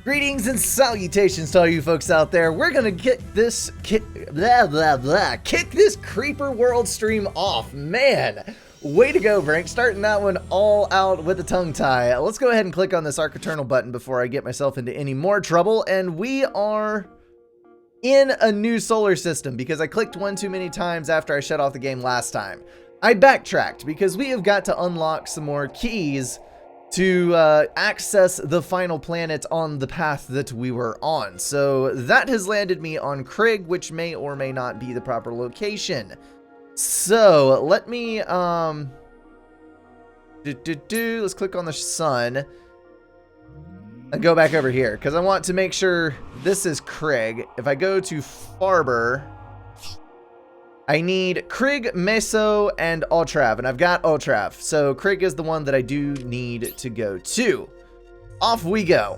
Greetings and salutations to all you folks out there. We're gonna kick this creeper world stream off. Man, way to go, Brink. Starting that one all out with a tongue tie. Let's go ahead and click on this Arc Eternal button before I get myself into any more trouble. And we are in a new solar system because I clicked one too many times after I shut off the game last time. I backtracked because we have got to unlock some more keys to access the final planet on the path that we were on. So that has landed me on Krig, which may or may not be the proper location. So let me let's click on the sun and go back over here because I want to make sure this is Krig. If I go to Farber, I need Krig, Meso, and Ultrav, and I've got Ultrav, so Krig is the one that I do need to go to. Off we go.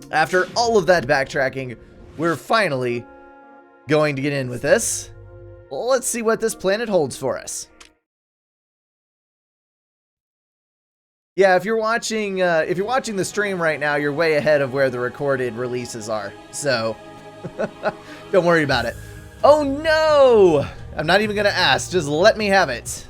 After all of that backtracking, we're finally going to get in with this. Let's see what this planet holds for us. Yeah, if you're watching the stream right now, you're way ahead of where the recorded releases are, so don't worry about it. Oh no! I'm not even gonna ask, just let me have it.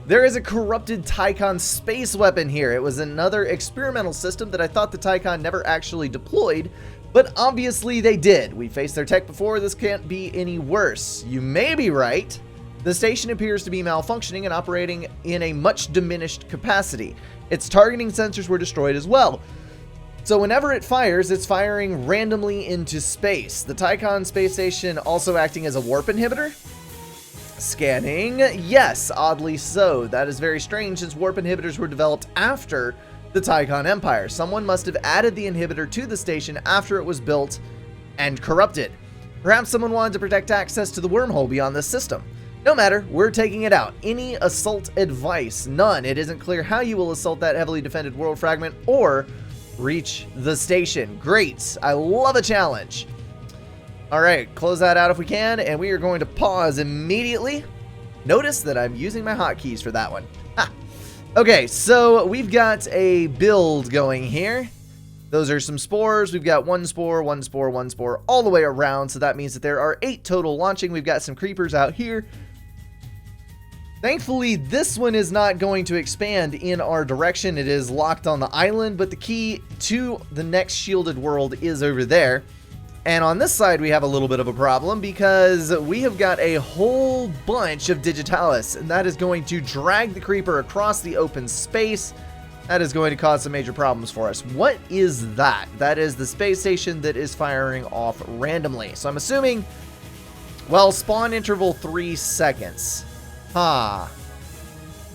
There is a corrupted Tycon space weapon here. It was another experimental system that I thought the Tycon never actually deployed, but obviously they did. We faced their tech before, this can't be any worse. You may be right. The station appears to be malfunctioning and operating in a much diminished capacity. Its targeting sensors were destroyed as well. So whenever it fires, it's firing randomly into space. The Tycon space station also acting as a warp inhibitor? Scanning. Yes, oddly so. That is very strange since warp inhibitors were developed after the Tycon Empire. Someone must have added the inhibitor to the station after it was built and corrupted. Perhaps someone wanted to protect access to the wormhole beyond this system. No matter, we're taking it out. Any assault advice? None. It isn't clear how you will assault that heavily defended world fragment or reach the station. Great. I love a challenge. All right, close that out if we can, and we are going to pause immediately. Notice that I'm using my hotkeys for that one. Ha. Okay, so we've got a build going here. Those are some spores. We've got one spore, one spore, one spore, all the way around, so that means that there are 8 total launching. We've got some creepers out here. Thankfully, this one is not going to expand in our direction. It is locked on the island, but the key to the next shielded world is over there. And on this side, we have a little bit of a problem because we have got a whole bunch of Digitalis, and that is going to drag the creeper across the open space. That is going to cause some major problems for us. What is that? That is the space station that is firing off randomly. So I'm assuming, well, spawn interval 3 seconds.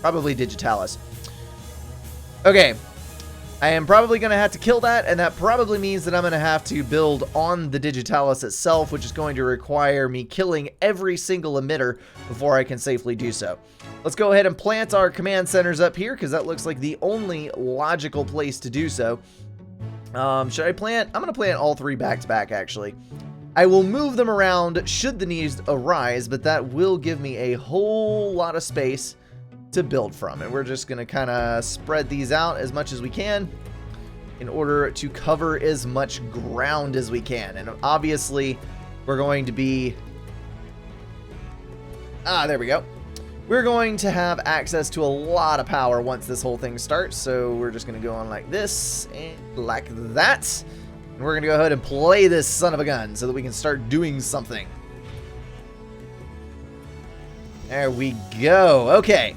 Probably Digitalis. Okay. I am probably going to have to kill that, and that probably means that I'm going to have to build on the Digitalis itself, which is going to require me killing every single emitter before I can safely do so. Let's go ahead and plant our command centers up here, because that looks like the only logical place to do so. Should I plant? I'm going to plant all 3 back-to-back, actually. I will move them around should the needs arise, but that will give me a whole lot of space to build from. And we're just going to kind of spread these out as much as we can in order to cover as much ground as we can. And obviously, we're going to be... there we go. We're going to have access to a lot of power once this whole thing starts. So we're just going to go on like this and like that. And we're going to go ahead and play this son of a gun so that we can start doing something. There we go. Okay.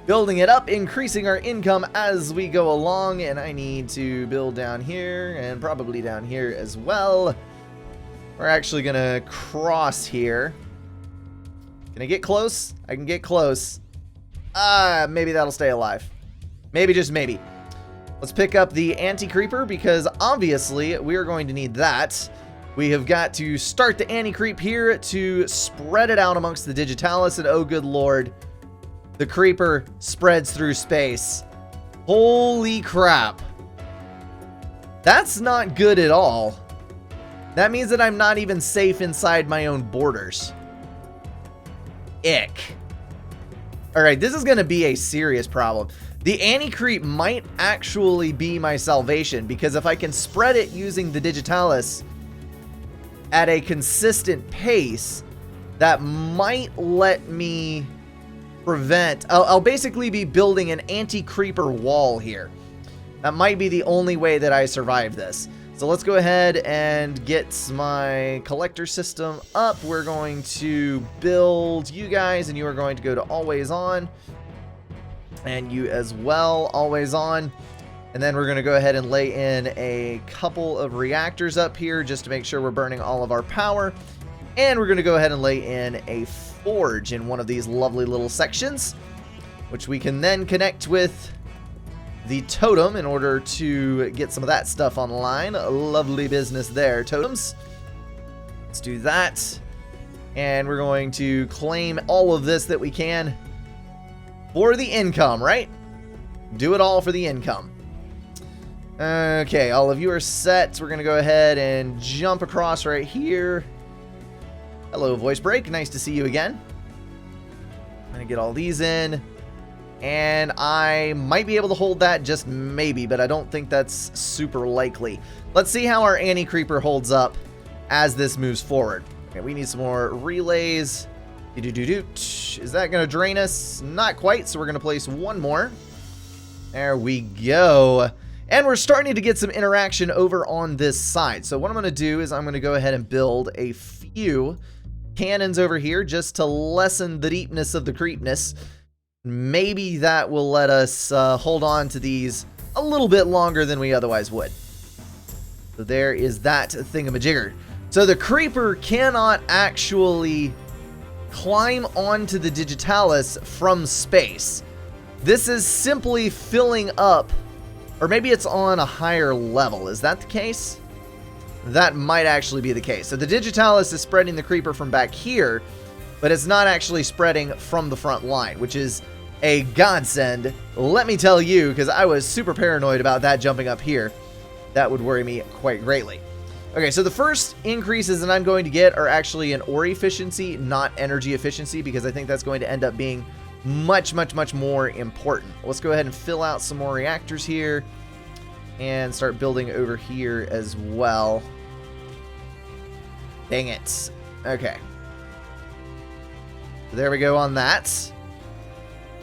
Building it up, increasing our income as we go along. And I need to build down here and probably down here as well. We're actually going to cross here. Can I get close? I can get close. Maybe that'll stay alive. Maybe, just maybe. Let's pick up the anti-creeper because obviously we are going to need that. We have got to start the anti-creep here to spread it out amongst the Digitalis, and oh good lord, the creeper spreads through space. Holy crap. That's not good at all. That means that I'm not even safe inside my own borders. Ick. Alright, this is going to be a serious problem. The anti-creep might actually be my salvation, because if I can spread it using the digitalis at a consistent pace, that might let me prevent... I'll basically be building an anti-creeper wall here. That might be the only way that I survive this. So let's go ahead and get my collector system up. We're going to build you guys, and you are going to go to always on. And you as well, always on. And then we're going to go ahead and lay in a couple of reactors up here just to make sure we're burning all of our power. And we're going to go ahead and lay in a forge in one of these lovely little sections, which we can then connect with the totem in order to get some of that stuff online. A lovely business there, totems. Let's do that. And we're going to claim all of this that we can for the income, right? Do it all for the income. Okay, all of you are set. We're going to go ahead and jump across right here. Hello, Voice Break. Nice to see you again. I'm going to get all these in. And I might be able to hold that, just maybe, but I don't think that's super likely. Let's see how our anti-creeper holds up as this moves forward. Okay, we need some more relays. Is that going to drain us? Not quite, so we're going to place one more. There we go. And we're starting to get some interaction over on this side. So what I'm going to do is I'm going to go ahead and build a few cannons over here just to lessen the deepness of the creepness. Maybe that will let us hold on to these a little bit longer than we otherwise would. So there is that thingamajigger. So the creeper cannot actually climb onto the digitalis from space. This is simply filling up, or maybe it's on a higher level. Is that the case? That might actually be the case. So the digitalis is spreading the creeper from back here, but it's not actually spreading from the front line, which is a godsend, let me tell you, because I was super paranoid about that jumping up here. That would worry me quite greatly. Okay, so the first increases that I'm going to get are actually in ore efficiency, not energy efficiency, because I think that's going to end up being much, much, much more important. Let's go ahead and fill out some more reactors here and start building over here as well. Dang it. Okay. There we go on that.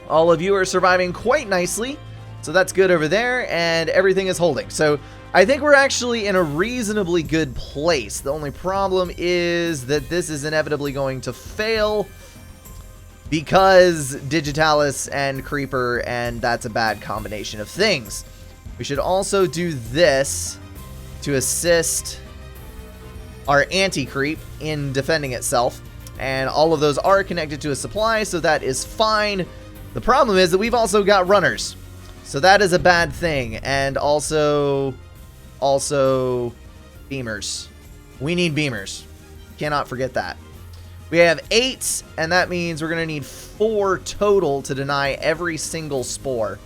All of you are surviving quite nicely, so that's good over there, and everything is holding. So I think we're actually in a reasonably good place. The only problem is that this is inevitably going to fail because Digitalis and Creeper, and that's a bad combination of things. We should also do this to assist our anti-creep in defending itself, and all of those are connected to a supply, so that is fine. The problem is that we've also got runners, so that is a bad thing, and also beamers. We need beamers. Cannot forget that. We have 8, and that means we're going to need 4 total to deny every single spore.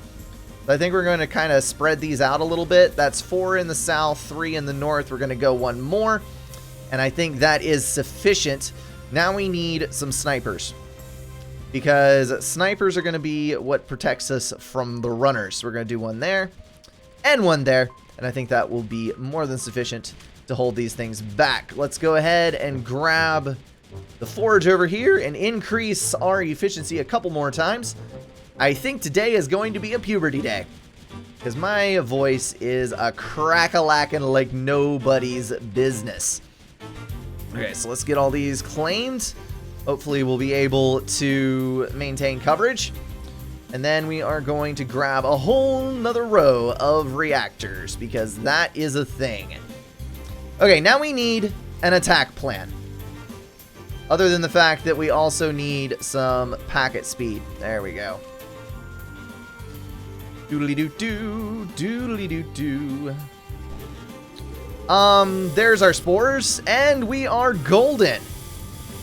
So I think we're going to kind of spread these out a little bit. That's 4 in the south, 3 in the north. We're going to go 1 more, and I think that is sufficient. Now we need some snipers, because snipers are going to be what protects us from the runners. We're going to do 1 there and 1 there, and I think that will be more than sufficient to hold these things back. Let's go ahead and grab the forge over here and increase our efficiency a couple more times. I think today is going to be a puberty day, because my voice is a crack-a-lackin' like nobody's business. Okay, so let's get all these claimed. Hopefully we'll be able to maintain coverage. And then we are going to grab a whole nother row of reactors, because that is a thing. Okay, now we need an attack plan. Other than the fact that we also need some packet speed. There we go. Doodly-doo-doo, doodly-doo-doo. There's our spores, and we are golden.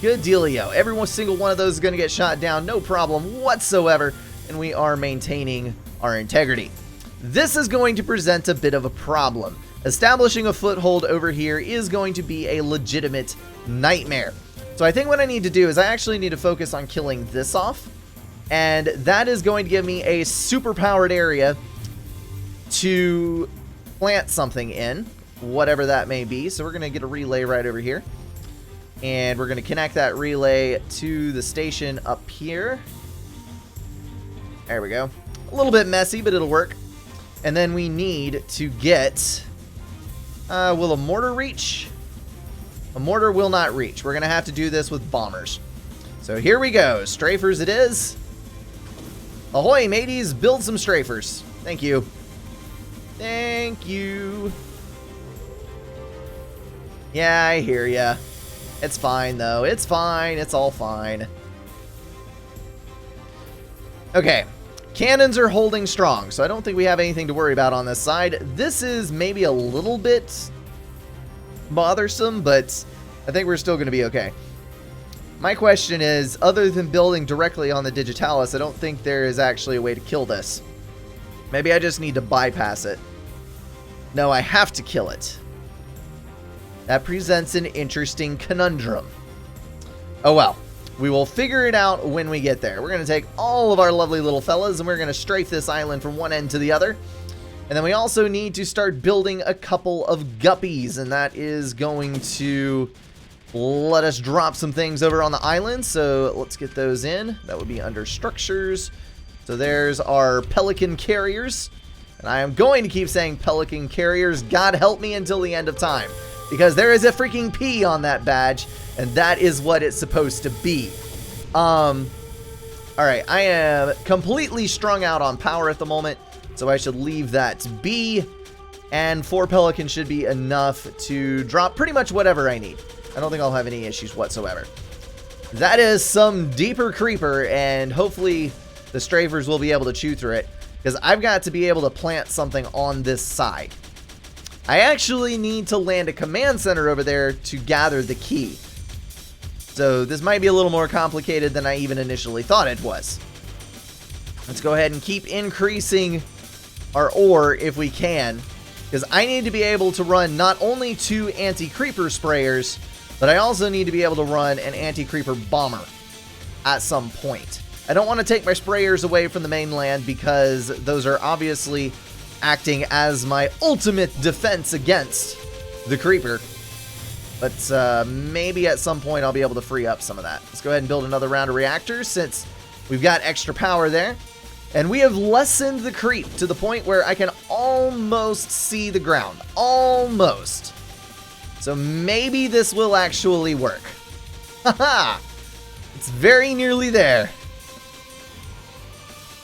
Good dealio. Every single one of those is going to get shot down, no problem whatsoever, and we are maintaining our integrity. This is going to present a bit of a problem. Establishing a foothold over here is going to be a legitimate nightmare. So I think what I need to do is I actually need to focus on killing this off, And that is going to give me a super powered area to plant something in, whatever that may be. So we're going to get a relay right over here. And we're going to connect that relay to the station up here. There we go. A little bit messy, but it'll work. And then we need to get... will a mortar reach? A mortar will not reach. We're going to have to do this with bombers. So here we go. Strafers it is. Ahoy, mateys. Build some strafers. Thank you. Thank you. Yeah, I hear ya. It's fine, though. It's fine. It's all fine. Okay. Cannons are holding strong, so I don't think we have anything to worry about on this side. This is maybe a little bit bothersome, but I think we're still going to be okay. My question is, other than building directly on the Digitalis, I don't think there is actually a way to kill this. Maybe I just need to bypass it. No, I have to kill it. That presents an interesting conundrum. Oh well. We will figure it out when we get there. We're going to take all of our lovely little fellas and we're going to strafe this island from one end to the other. And then we also need to start building a couple of guppies, and that is going to let us drop some things over on the island. So let's get those in. That would be under structures. So there's our pelican carriers. And I am going to keep saying pelican carriers. God help me until the end of time, because there is a freaking P on that badge. And that is what it's supposed to be. Alright, I am completely strung out on power at the moment, so I should leave that be. And 4 pelicans should be enough to drop pretty much whatever I need. I don't think I'll have any issues whatsoever. That is some deeper creeper, and hopefully the strafers will be able to chew through it, because I've got to be able to plant something on this side. I actually need to land a command center over there to gather the key. So this might be a little more complicated than I even initially thought it was. Let's go ahead and keep increasing our ore if we can, because I need to be able to run not only 2 anti-creeper sprayers, but I also need to be able to run an anti-creeper bomber at some point. I don't want to take my sprayers away from the mainland, because those are obviously acting as my ultimate defense against the creeper. But maybe at some point I'll be able to free up some of that. Let's go ahead and build another round of reactors, since we've got extra power there. And we have lessened the creep to the point where I can almost see the ground. Almost. So maybe this will actually work. Haha! It's very nearly there.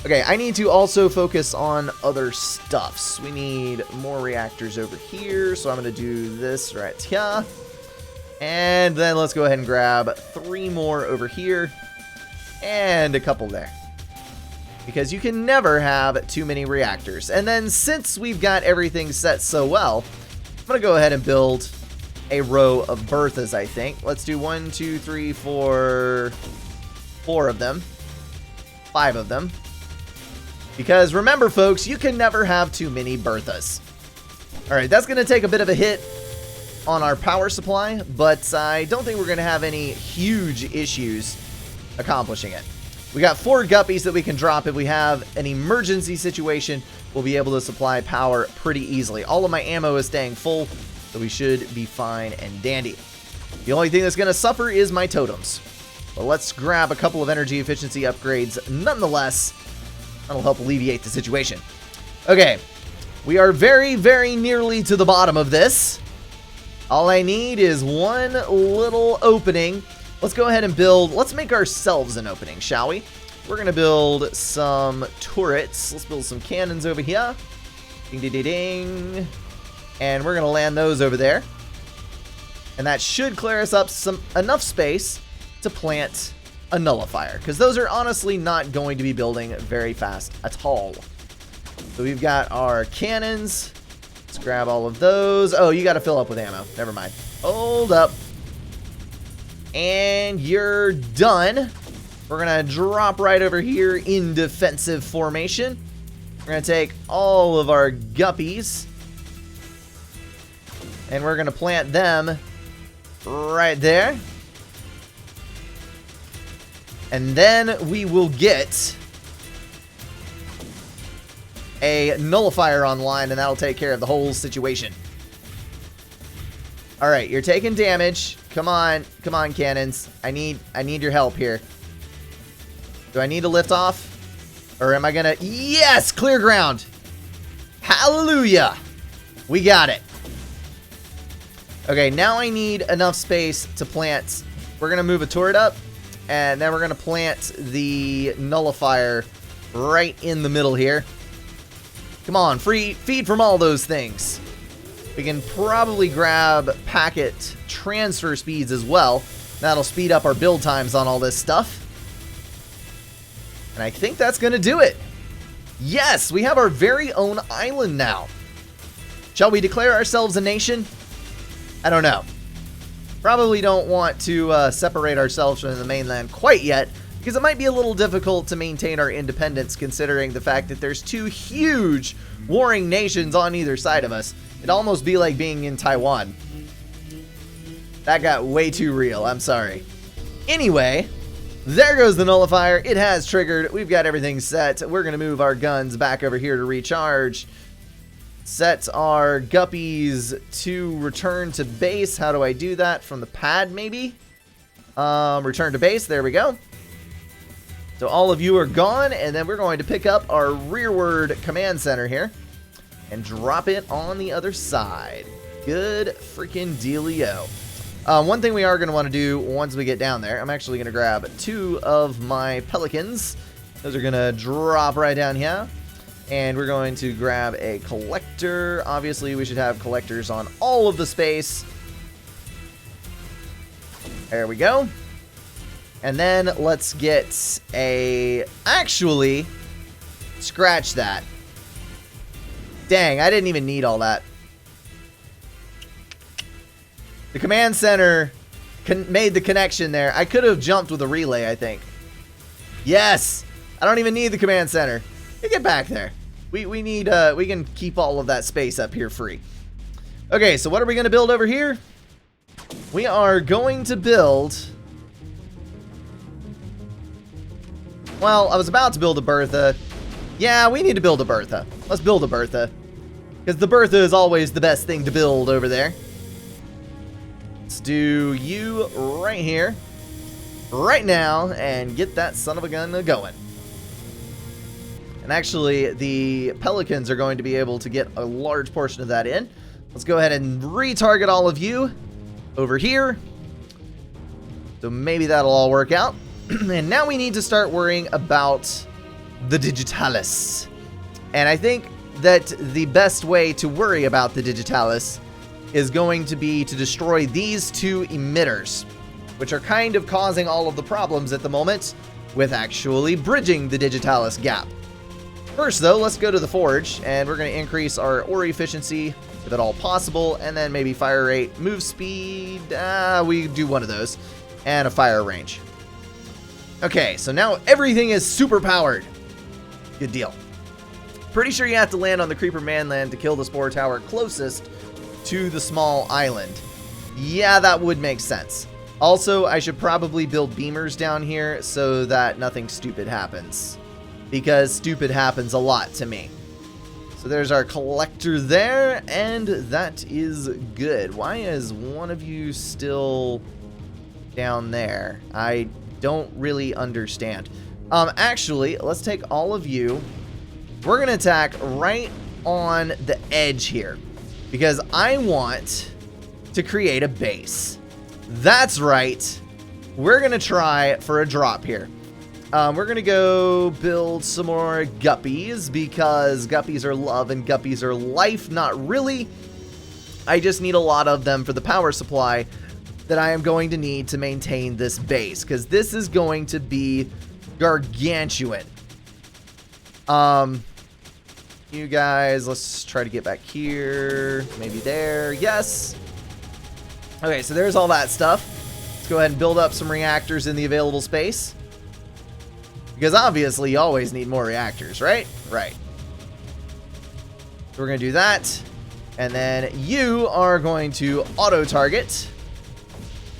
Okay, I need to also focus on other stuffs. We need more reactors over here, so I'm going to do this right here. And then let's go ahead and grab 3 more over here. And a couple there. Because you can never have too many reactors. And then since we've got everything set so well, I'm going to go ahead and build a row of berthas, I think. Let's do 1, 2, 3, 4 of them. 5 of them. Because remember, folks, you can never have too many berthas. Alright, that's going to take a bit of a hit on our power supply, but I don't think we're going to have any huge issues accomplishing it. We got 4 guppies that we can drop. If we have an emergency situation, we'll be able to supply power pretty easily. All of my ammo is staying full, so we should be fine and dandy. The only thing that's going to suffer is my totems. But let's grab a couple of energy efficiency upgrades nonetheless. That'll help alleviate the situation. Okay, we are very, very nearly to the bottom of this. All I need is one little opening. Let's go ahead and build, let's make ourselves an opening, shall we? We're going to build some turrets. Let's build some cannons over here. Ding, ding, ding, ding. And we're going to land those over there. And that should clear us up enough space to plant a nullifier, because those are honestly not going to be building very fast at all. So we've got our cannons. Let's grab all of those. Oh, you got to fill up with ammo. Never mind. Hold up. And you're done. We're going to drop right over here in defensive formation. We're going to take all of our guppies, and we're going to plant them right there. And then we will get a nullifier online, and that'll take care of the whole situation. All right, you're taking damage. Come on, cannons. I need your help here. Do I need to lift off? Or am I gonna... Yes! Clear ground! Hallelujah! We got it. Okay, now I need enough space to plant. We're gonna move a turret up, and then we're gonna plant the nullifier right in the middle here. Come on, feed from all those things. We can probably grab packet transfer speeds as well. That'll speed up our build times on all this stuff. And I think that's going to do it. Yes, we have our very own island now. Shall we declare ourselves a nation? I don't know. Probably don't want to separate ourselves from the mainland quite yet, because it might be a little difficult to maintain our independence considering the fact that there's two huge warring nations on either side of us. It'd almost be like being in Taiwan. That got way too real. I'm sorry. Anyway, there goes the nullifier. It has triggered. We've got everything set. We're going to move our guns back over here to recharge. Set our guppies to return to base. How do I do that? From the pad, maybe? Return to base. There we go. So all of you are gone, and then we're going to pick up our rearward command center here and drop it on the other side. Good freaking dealio. One thing we are going to want to do once we get down there, I'm actually going to grab 2 of my pelicans. Those are going to drop right down here. And we're going to grab a collector. Obviously, we should have collectors on all of the space. There we go. And then let's get a... Actually, scratch that. Dang, I didn't even need all that. The command center made the connection there. I could have jumped with a relay, I think. Yes! I don't even need the command center. Get back there. We can keep all of that space up here free. Okay, so what are we going to build over here? We are going to build... Well, I was about to build a Bertha. Yeah, we need to build a Bertha. Let's build a Bertha. Because the Bertha is always the best thing to build over there. Let's do you right here. Right now. And get that son of a gun going. And actually, the Pelicans are going to be able to get a large portion of that in. Let's go ahead and retarget all of you over here. So maybe that'll all work out. And now we need to start worrying about the Digitalis. And I think that the best way to worry about the Digitalis is going to be to destroy these 2 emitters, which are kind of causing all of the problems at the moment with actually bridging the Digitalis gap. First, though, let's go to the forge, and we're going to increase our ore efficiency, if at all possible, and then maybe fire rate, move speed, we do one of those, and a fire range. Okay, so now everything is super powered. Good deal. Pretty sure you have to land on the Creeper Manland to kill the Spore Tower closest to the small island. Yeah, that would make sense. Also, I should probably build beamers down here so that nothing stupid happens. Because stupid happens a lot to me. So there's our collector there, and that is good. Why is one of you still down there? I don't really understand. Actually, let's take all of you. We're going to attack right on the edge here. Because I want to create a base. That's right. We're going to try for a drop here. We're going to go build some more guppies because guppies are love and guppies are life. Not really. I just need a lot of them for the power supply that I am going to need to maintain this base because this is going to be gargantuan. You guys, let's try to get back here. Maybe there. Yes. Okay, so there's all that stuff. Let's go ahead and build up some reactors in the available space. Because obviously you always need more reactors, right? Right. So we're going to do that. And then you are going to auto-target.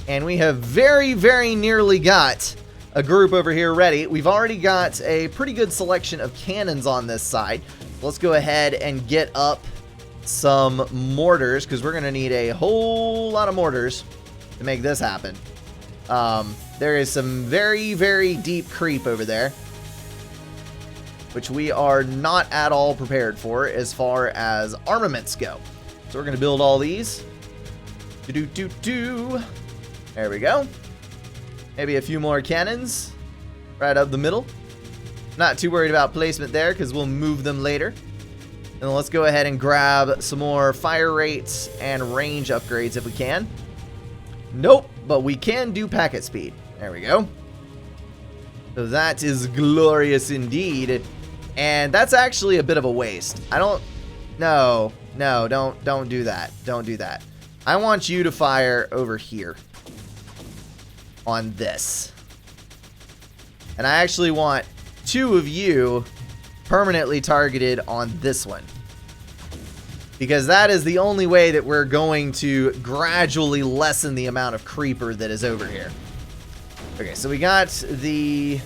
And we have very, very nearly got a group over here ready. We've already got a pretty good selection of cannons on this side. Let's go ahead and get up some mortars, because we're going to need a whole lot of mortars to make this happen. There is some very, very deep creep over there, which we are not at all prepared for as far as armaments go. So we're going to build all these. There we go. Maybe a few more cannons right up the middle. Not too worried about placement there, because we'll move them later. And let's go ahead and grab some more fire rates and range upgrades if we can. Nope, but we can do packet speed. There we go. So that is glorious indeed. And that's actually a bit of a waste. Don't do that. Don't do that. I want you to fire over here on this. And I actually want 2 of you permanently targeted on this one, because that is the only way that we're going to gradually lessen the amount of creeper that is over here. Okay, so we got these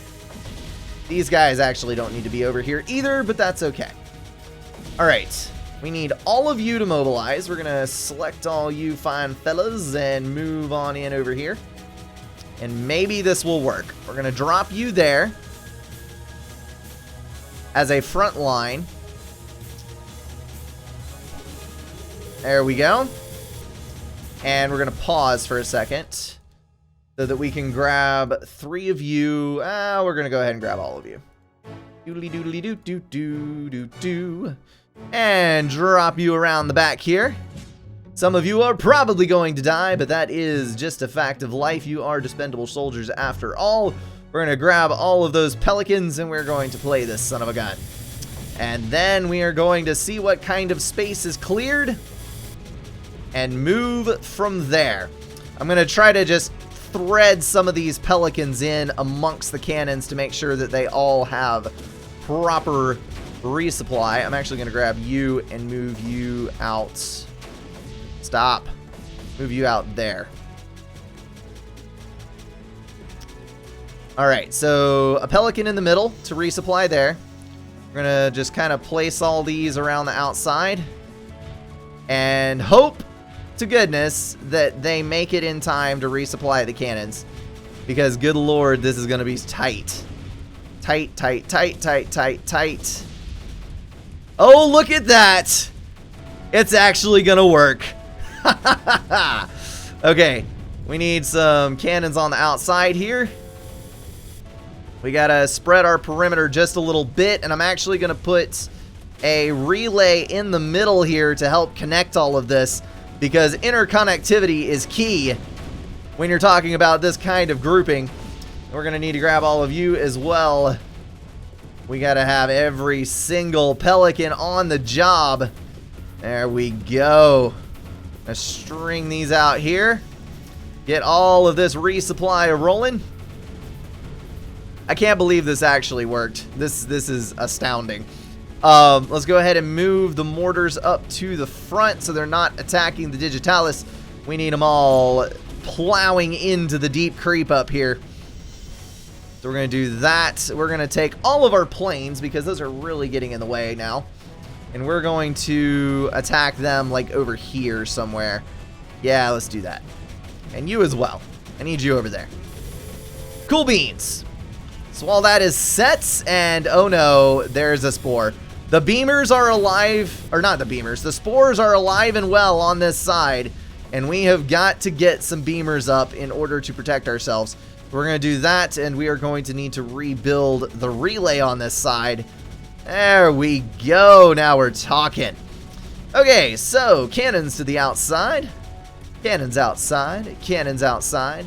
guys actually don't need to be over here either, but that's okay. All right, we need all of you to mobilize. We're gonna select all you fine fellas and move on in over here, and maybe this will work. We're gonna drop you there as a front line. There we go. And we're going to pause for a second so that we can grab 3 of you. We're going to go ahead and grab all of you. Doodly doodly doo doo doo doo doo. And drop you around the back here. Some of you are probably going to die, but that is just a fact of life. You are dispendable soldiers after all. We're going to grab all of those pelicans and we're going to play this son of a gun. And then we are going to see what kind of space is cleared and move from there. I'm going to try to just thread some of these pelicans in amongst the cannons to make sure that they all have proper resupply. I'm actually going to grab you and move you out. Stop. Move you out there. Alright, so a pelican in the middle to resupply there. We're going to just kind of place all these around the outside and hope to goodness that they make it in time to resupply the cannons, because good lord, this is going to be tight. Tight, tight, tight, tight, tight, tight. Oh, look at that. It's actually going to work. Okay, we need some cannons on the outside here. We gotta spread our perimeter just a little bit, and I'm actually gonna put a relay in the middle here to help connect all of this, because interconnectivity is key when you're talking about this kind of grouping. We're gonna need to grab all of you as well. We gotta have every single pelican on the job. There we go. Let's string these out here. Get all of this resupply rolling. I can't believe this actually worked. This is astounding. Let's go ahead and move the mortars up to the front so they're not attacking the Digitalis. We need them all plowing into the deep creep up here. So we're going to do that. We're going to take all of our planes, because those are really getting in the way now. And we're going to attack them like over here somewhere. Yeah, let's do that. And you as well. I need you over there. Cool beans. So all that is set, and oh no, there's a spore. The beamers are alive, or not the beamers, the spores are alive and well on this side, and we have got to get some beamers up in order to protect ourselves. We're going to do that, and we are going to need to rebuild the relay on this side. There we go, now we're talking. Okay, so cannons to the outside, cannons outside, cannons outside.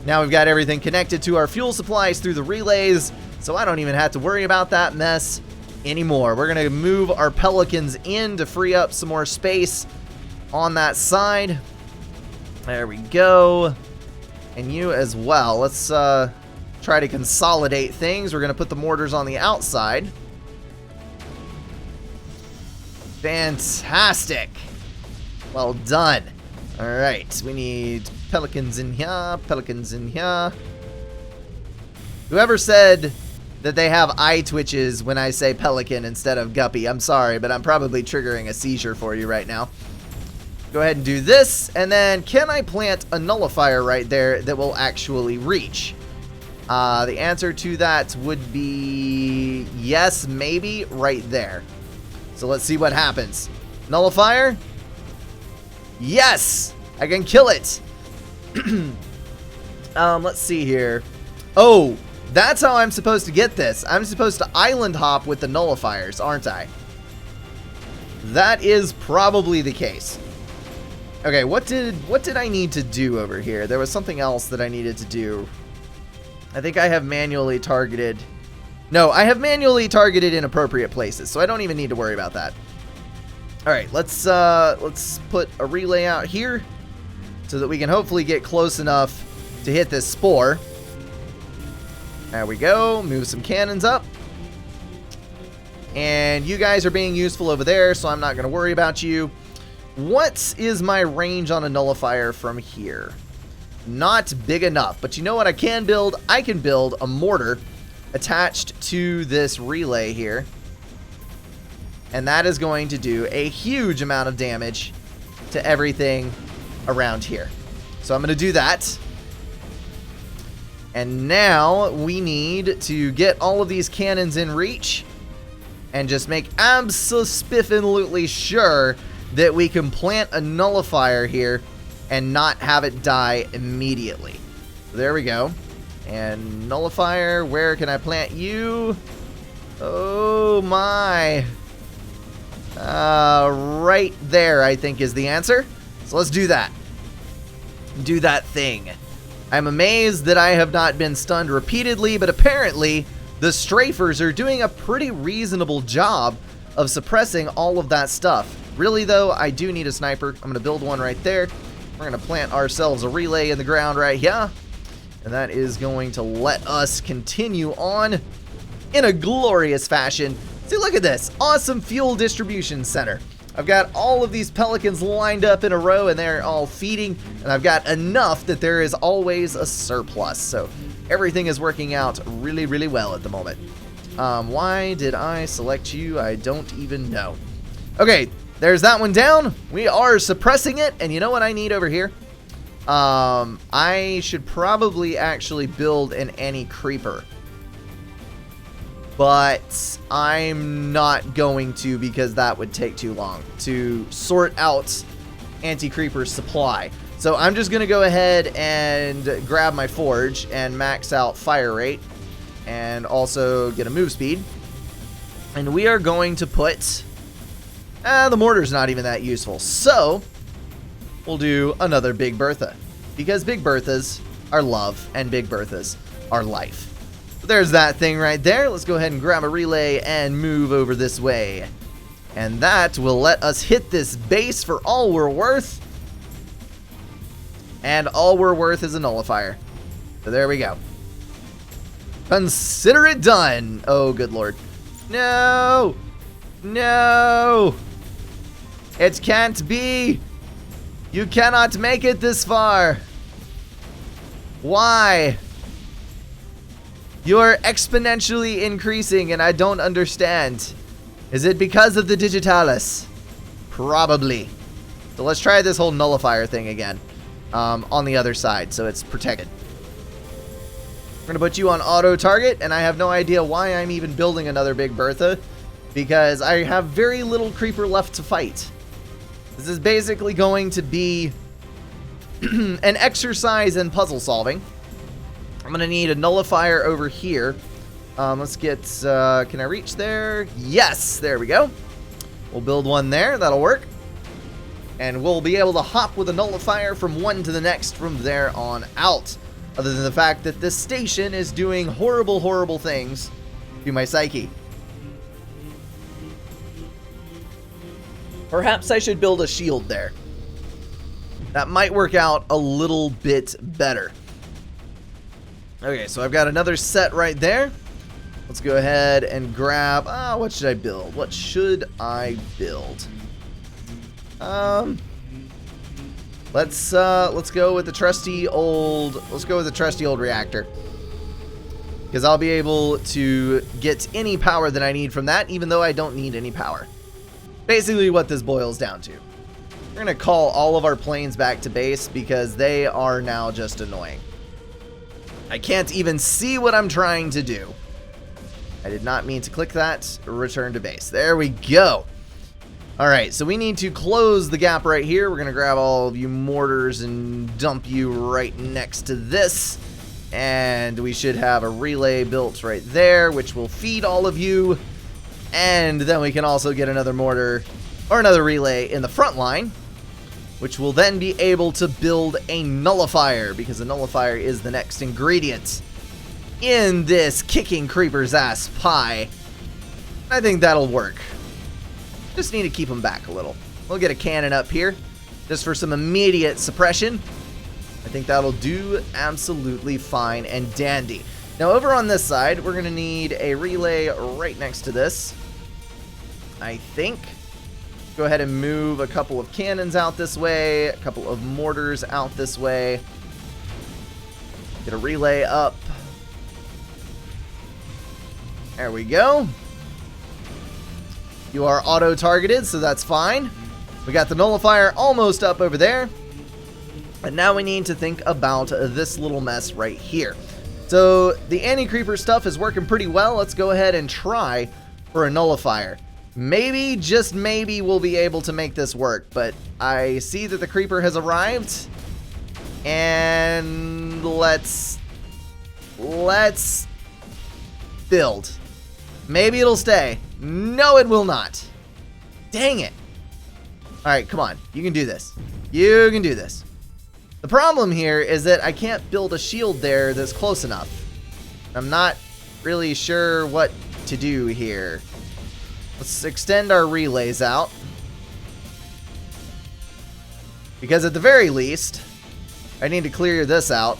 Now we've got everything connected to our fuel supplies through the relays, so I don't even have to worry about that mess anymore. We're going to move our pelicans in to free up some more space on that side. There we go. And you as well. Let's try to consolidate things. We're going to put the mortars on the outside. Fantastic. Well done. All right, we need pelicans in here, pelicans in here. Whoever said that they have eye twitches when I say pelican instead of guppy, I'm sorry, but I'm probably triggering a seizure for you right now. Go ahead and do this, and then can I plant a nullifier right there that will actually reach? The answer to that would be yes, maybe, right there. So let's see what happens. Nullifier? Yes! I can kill it! Let's see here. Oh, that's how I'm supposed to get this. I'm supposed to island hop with the nullifiers, aren't I? That is probably the case. Okay, what did I need to do over here? There was something else that I needed to do. I think I have manually targeted. No, I have manually targeted in appropriate places, so I don't even need to worry about that. All right, let's put a relay out here so that we can hopefully get close enough to hit this spore. There we go. Move some cannons up. And you guys are being useful over there, so I'm not going to worry about you. What is my range on a nullifier from here? Not big enough, but you know what I can build? I can build a mortar attached to this relay here. And that is going to do a huge amount of damage to everything around here. So I'm going to do that. And now we need to get all of these cannons in reach and just make abso-spiffin-lutely sure that we can plant a nullifier here and not have it die immediately. So there we go. And nullifier, where can I plant you? Oh my. Right there, I think, is the answer. So let's do that. Do that thing. I'm amazed that I have not been stunned repeatedly, but apparently the strafers are doing a pretty reasonable job of suppressing all of that stuff. Really, though, I do need a sniper. I'm going to build one right there. We're going to plant ourselves a relay in the ground right here. And that is going to let us continue on in a glorious fashion. See, look at this. Awesome fuel distribution center. I've got all of these pelicans lined up in a row, and they're all feeding. And I've got enough that there is always a surplus. So everything is working out really, really well at the moment. Why did I select you? I don't even know. Okay. There's that one down. We are suppressing it. And you know what I need over here? I should probably actually build an anti-creeper. But I'm not going to, because that would take too long to sort out anti-creeper supply. So I'm just going to go ahead and grab my forge and max out fire rate. And also get a move speed. And we are going to put... the mortar's not even that useful. So, we'll do another Big Bertha. Because Big Berthas are love, and Big Berthas are life. So there's that thing right there. Let's go ahead and grab a relay and move over this way. And that will let us hit this base for all we're worth. And all we're worth is a nullifier. So there we go. Consider it done. Oh, good lord. No! No! It can't be! You cannot make it this far! Why? You're exponentially increasing and I don't understand. Is it because of the digitalis? Probably. So let's try this whole nullifier thing again. On the other side, so it's protected. We're going to put you on auto target, and I have no idea why I'm even building another Big Bertha, because I have very little creeper left to fight. This is basically going to be an exercise in puzzle solving. I'm going to need a nullifier over here. Let's get, can I reach there? Yes, there we go. We'll build one there, that'll work. And we'll be able to hop with a nullifier from one to the next from there on out. Other than the fact that this station is doing horrible, horrible things to my psyche. Perhaps I should build a shield there. That might work out a little bit better. Okay, so I've got another set right there. Let's go ahead and grab... what should I build? What should I build? Let's go with the trusty old... Let's go with the trusty old reactor. because I'll be able to get any power that I need from that, even though I don't need any power. Basically what this boils down to. We're going to call all of our planes back to base because they are now just annoying. I can't even see what I'm trying to do. I did not mean to click that. Return to base. There we go. Alright, so we need to close the gap right here. We're going to grab all of you mortars and dump you right next to this. And we should have a relay built right there, which will feed all of you. And then we can also get another mortar or another relay in the front line, which will then be able to build a nullifier, because a nullifier is the next ingredient in this kicking creeper's ass pie. I think that'll work. Just need to keep them back a little. We'll get a cannon up here just for some immediate suppression. I think that'll do absolutely fine and dandy. Now over on this side, we're going to need a relay right next to this, I think. Go ahead and move a couple of cannons out this way, a couple of mortars out this way. Get a relay up. There we go. You are auto-targeted, so that's fine. We got the nullifier almost up over there. And now we need to think about this little mess right here. So the anti-creeper stuff is working pretty well. Let's go ahead and try for a nullifier. Maybe, just maybe, we'll be able to make this work. But I see that the creeper has arrived. And let's build. Maybe it'll stay. No, it will not. Dang it. Alright, come on. You can do this. You can do this. The problem here is that I can't build a shield there that's close enough. I'm not really sure what to do here. Let's extend our relays out. Because at the very least, I need to clear this out.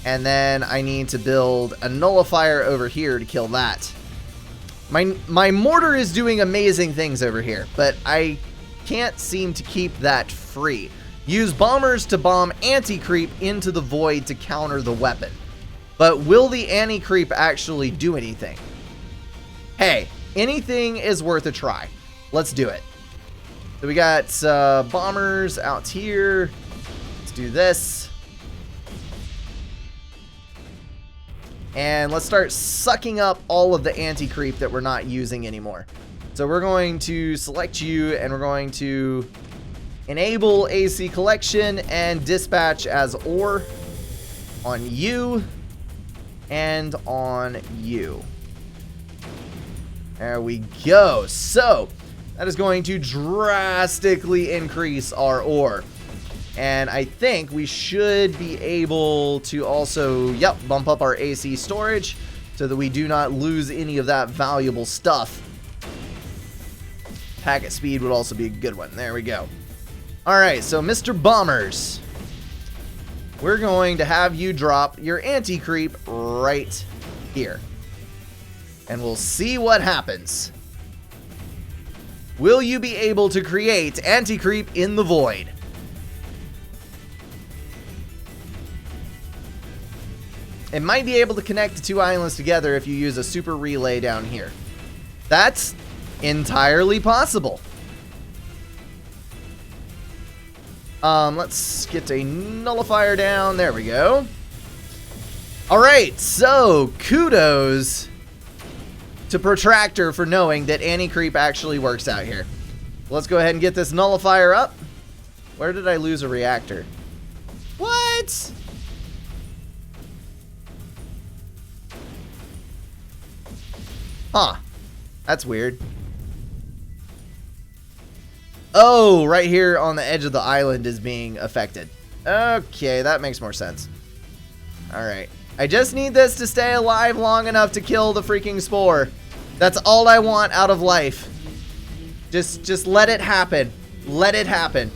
And then I need to build a nullifier over here to kill that. My mortar is doing amazing things over here, but I can't seem to keep that free. Use bombers to bomb anti-creep into the void to counter the weapon. But will the anti-creep actually do anything? Hey, anything is worth a try. Let's do it. So we got bombers out here. Let's do this. And let's start sucking up all of the anti-creep that we're not using anymore. So we're going to select you, and we're going to enable AC collection and dispatch as ore on you and on you. There we go. So that is going to drastically increase our ore. And I think we should be able to also, bump up our AC storage so that we do not lose any of that valuable stuff. Packet speed would also be a good one. There we go. Alright, so Mr. Bombers, we're going to have you drop your anti-creep right here. And we'll see what happens. Will you be able to create anti-creep in the void? It might be able to connect the two islands together if you use a super relay down here. That's entirely possible. Let's get a nullifier down. There we go. Alright, so kudos to Protractor for knowing that anti-creep actually works out here. Let's go ahead and get this nullifier up. Where did I lose a reactor? What? Huh. That's weird. Oh, right here on the edge of the island is being affected. Okay, that makes more sense. Alright. I just need this to stay alive long enough to kill the freaking spore. That's all I want out of life. Just let it happen. Let it happen.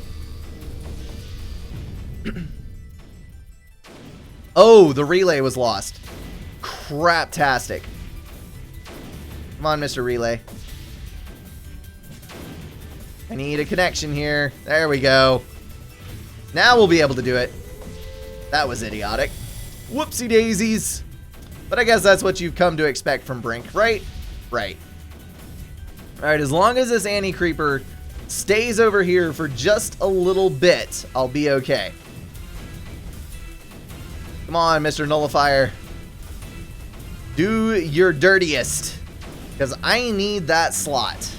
Oh, the relay was lost. Craptastic. Come on, Mr. Relay. I need a connection here. There we go. Now we'll be able to do it. That was idiotic. Whoopsie daisies. But I guess that's what you've come to expect from Brink, right? Right. Alright, as long as this anti-creeper stays over here for just a little bit, I'll be okay. Come on, Mr. Nullifier. Do your dirtiest. Because I need that slot.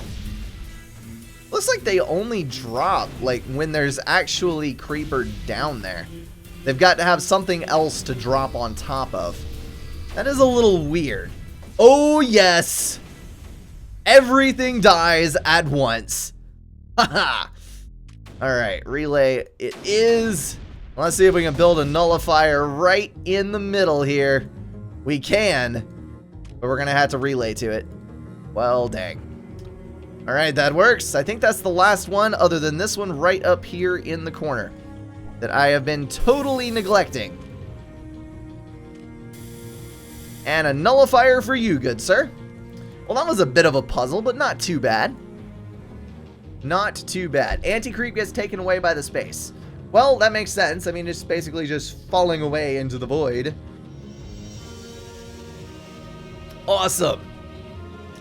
Looks like they only drop, like, when there's actually creeper down there. They've got to have something else to drop on top of. That is a little weird. Oh, yes. Everything dies at once. Haha. Alright, relay it is. Let's see if we can build a nullifier right in the middle here. We can, but we're going to have to relay to it. Well, dang. Alright, that works. I think that's the last one, other than this one right up here in the corner that I have been totally neglecting. And a nullifier for you, good sir. Well, that was a bit of a puzzle, but not too bad. Not too bad. Anti-creep gets taken away by the space. Well, that makes sense. I mean, it's basically just falling away into the void. Awesome.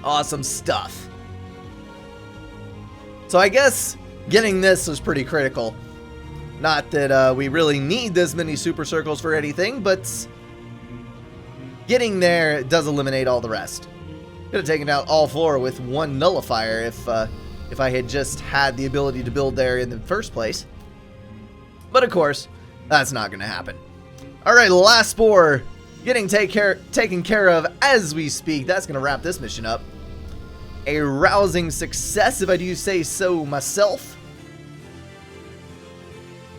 Awesome stuff. So I guess getting this was pretty critical. Not that we really need this many super circles for anything, but getting there does eliminate all the rest. Could have taken out all four with one nullifier if I had just had the ability to build there in the first place. But of course, that's not going to happen. Alright, last spore getting taken care of as we speak. That's going to wrap this mission up. A rousing success, if I do say so myself.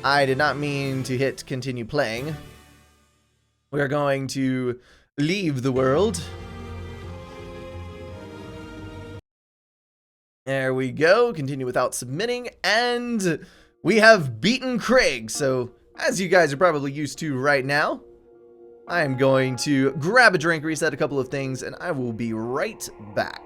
I did not mean to hit continue playing. We're going to leave the world. There we go. Continue without submitting. And we have beaten Craig. So, as you guys are probably used to right now, I am going to grab a drink, reset a couple of things, and I will be right back.